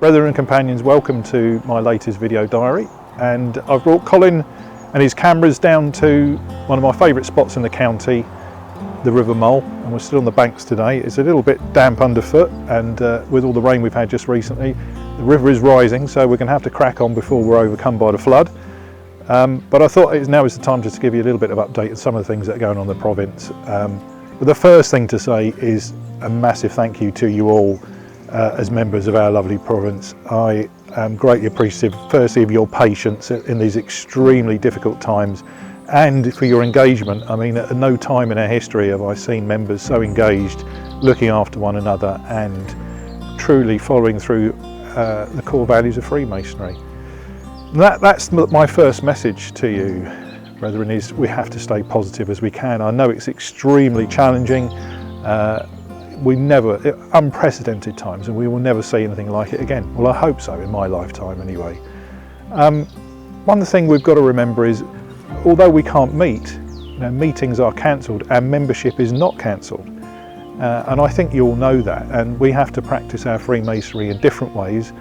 Brethren and companions, welcome to my latest video diary, and I've brought Colin and his cameras down to one of my favourite spots in the county, the River Mole, and we're still on the banks today. It's a little bit damp underfoot, and with all the rain we've had just recently, the river is rising, so we're going to have to crack on before we're overcome by the flood. But I thought now is the time just to give you a little bit of update on some of the things that are going on in the province. But the first thing to say is a massive thank you to you all as members of our lovely province. I am greatly appreciative, firstly, of your patience in these extremely difficult times, and for your engagement. I mean, at no time in our history have I seen members so engaged, looking after one another and truly following through the core values of Freemasonry. That's my first message to you, brethren, is we have to stay positive as we can. I know it's extremely challenging. Unprecedented times, and we will never see anything like it again. Well, I hope so, in my lifetime anyway. One thing we've got to remember is, although we can't meet, meetings are cancelled, our membership is not cancelled. And I think you all know that, and we have to practice our Freemasonry in different ways.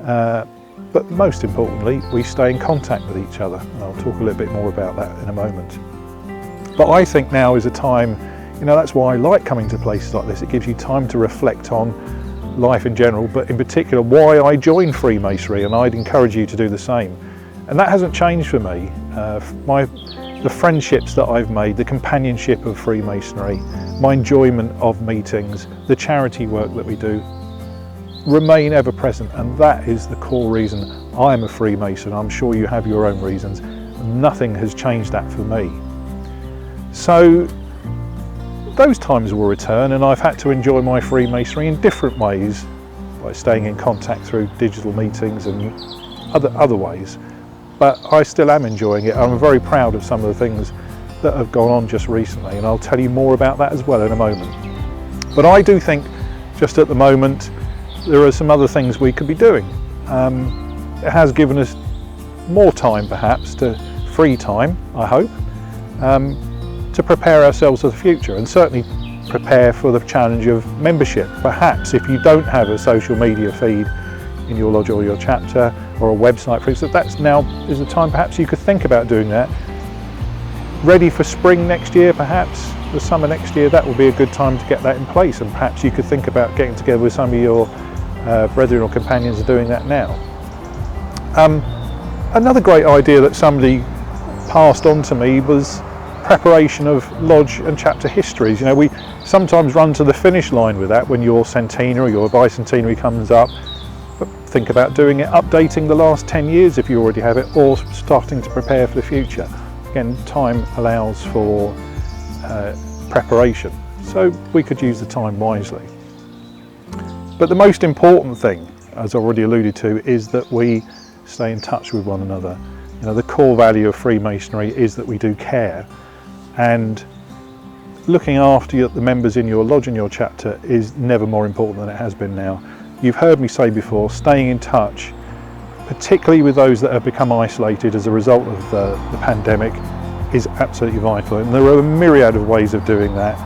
But most importantly, we stay in contact with each other, and I'll talk a little bit more about that in a moment. But I think now is a time, that's why I like coming to places like this. It gives you time to reflect on life in general, but in particular why I joined Freemasonry, and I'd encourage you to do the same. And that hasn't changed for me. The friendships that I've made, the companionship of Freemasonry, my enjoyment of meetings, the charity work that we do, remain ever present, and that is the core reason I am a Freemason. I'm sure you have your own reasons. Nothing has changed that for me. So those times will return, and I've had to enjoy my Freemasonry in different ways, by staying in contact through digital meetings and other ways. But I still am enjoying it. I'm very proud of some of the things that have gone on just recently, and I'll tell you more about that as well in a moment. But I do think just at the moment there are some other things we could be doing. It has given us more time, perhaps, free time, I hope, to prepare ourselves for the future, and certainly prepare for the challenge of membership. Perhaps if you don't have a social media feed in your lodge or your chapter, or a website, for instance, that's now is the time perhaps you could think about doing that. Ready for spring next year, perhaps, the summer next year, that will be a good time to get that in place, and perhaps you could think about getting together with some of your brethren or companions are doing that now. Another great idea that somebody passed on to me was preparation of lodge and chapter histories. We sometimes run to the finish line with that when your centenary or your bicentenary comes up, but think about doing it, updating the last 10 years if you already have it, or starting to prepare for the future. Again, time allows for preparation, so we could use the time wisely. But the most important thing, as I already alluded to, is that we stay in touch with one another. The core value of Freemasonry is that we do care, and looking after the members in your lodge and your chapter is never more important than it has been now. You've heard me say before, staying in touch, particularly with those that have become isolated as a result of the pandemic, is absolutely vital, and there are a myriad of ways of doing that.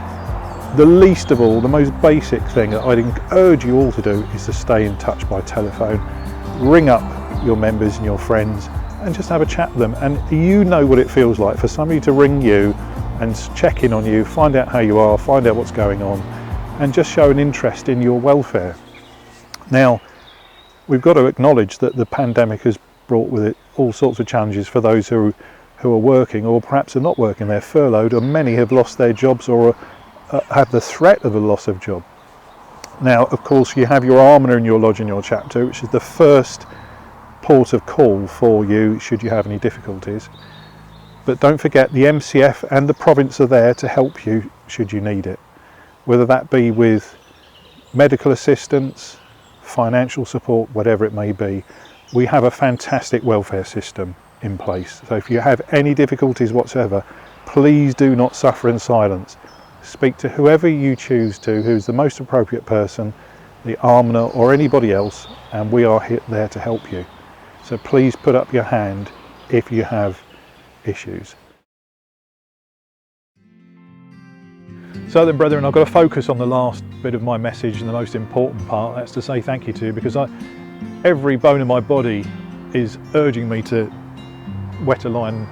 The least of all, the most basic thing that I'd urge you all to do is to stay in touch by telephone. Ring up your members and your friends and just have a chat with them, and you know what it feels like for somebody to ring you and check in on you, find out how you are, find out what's going on, and just show an interest in your welfare. Now, we've got to acknowledge that the pandemic has brought with it all sorts of challenges for those who are working, or perhaps are not working. They're furloughed, or many have lost their jobs, or have the threat of a loss of job. Now, of course, you have your almoner in your lodge and your chapter, which is the first port of call for you should you have any difficulties. But don't forget, the MCF and the province are there to help you should you need it, whether that be with medical assistance, financial support, whatever it may be. We have a fantastic welfare system in place, so if you have any difficulties whatsoever, please do not suffer in silence. Speak to whoever you choose to, who's the most appropriate person, the almoner or anybody else, and we are there to help you. So please put up your hand if you have issues. So then, brethren, I've got to focus on the last bit of my message and the most important part. That's to say thank you to you, because every bone in my body is urging me to wet a line,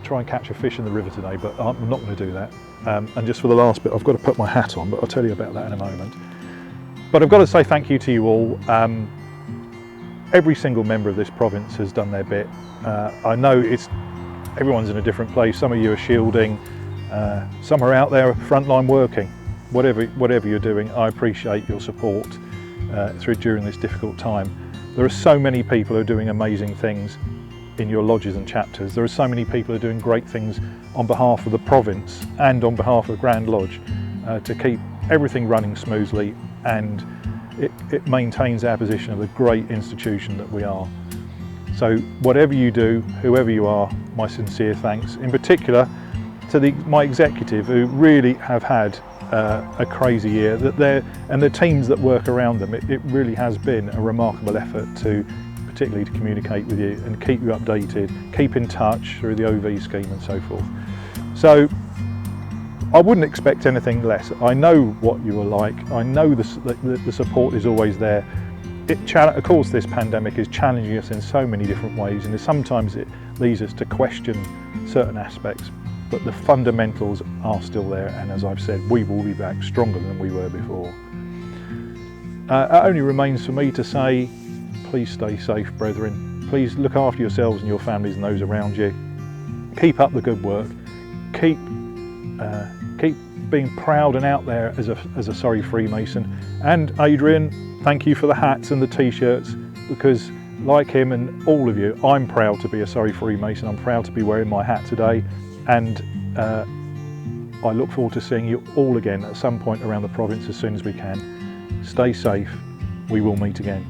try and catch a fish in the river today, but I'm not going to do that. And just for the last bit, I've got to put my hat on, but I'll tell you about that in a moment. But I've got to say thank you to you all. Every single member of this province has done their bit. I know everyone's in a different place. Some of you are shielding, some are out there frontline working. Whatever you're doing, I appreciate your support during this difficult time. There are so many people who are doing amazing things in your lodges and chapters. There are so many people who are doing great things on behalf of the province and on behalf of Grand Lodge to keep everything running smoothly, and it maintains our position of the great institution that we are. So whatever you do, whoever you are, my sincere thanks. In particular to my executive, who really have had a crazy year, and the teams that work around them. It really has been a remarkable effort particularly to communicate with you and keep you updated, keep in touch through the OV scheme and so forth. So I wouldn't expect anything less. I know what you are like. I know the support is always there. Of course, this pandemic is challenging us in so many different ways, and sometimes it leads us to question certain aspects, but the fundamentals are still there, and as I've said, we will be back stronger than we were before. It only remains for me to say, please stay safe, brethren. Please look after yourselves and your families and those around you. Keep up the good work. Keep being proud and out there as a Surrey Freemason. And Adrian, thank you for the hats and the t-shirts, because like him and all of you, I'm proud to be a Surrey Freemason. I'm proud to be wearing my hat today, and I look forward to seeing you all again at some point around the province as soon as we can. Stay safe. We will meet again.